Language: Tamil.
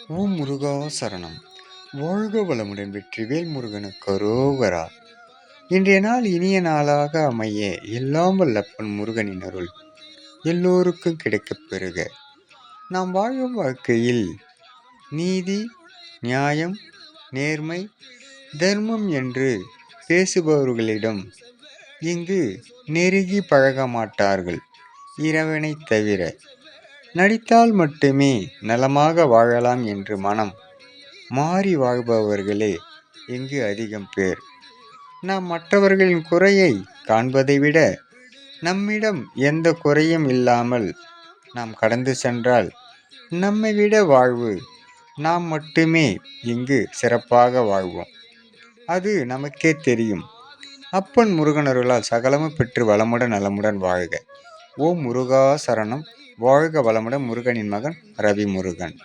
ஓம் முருகா சரணம். வாழ்க வளமுடன். வெற்றிவேல் முருகனுக்கு அரோகரா. இன்றைய நாள் இனிய நாளாக அமைய எல்லாம் வல்லப்பன் முருகனின் அருள் எல்லோருக்கும் கிடைக்கப் பெறுக. நாம் வாழும் வாழ்க்கையில் நீதி, நியாயம், நேர்மை, தர்மம் என்று பேசுபவர்களிடம் இங்கு நெருங்கி பழக மாட்டார்கள். இறைவனை தவிர நடித்தால் மட்டுமே நலமாக வாழலாம் என்று மனம் மாறி வாழ்பவர்களே இங்கு அதிகம் பேர். நாம் மற்றவர்களின் குறையை காண்பதை விட நம்மிடம் எந்த குறையும் இல்லாமல் நாம் கடந்து சென்றால் நம்மை விட வாழ்வு நாம் மட்டுமே இங்கு சிறப்பாக வாழ்வோம். அது நமக்கே தெரியும். அப்பன் முருகனருளால் சகலமும் பெற்று வளமுடன் நலமுடன் வாழ்க. ஓம் முருகா சரணம். வாழ்க வளமுடன். முருகனின் மகன் ரவி முருகன்.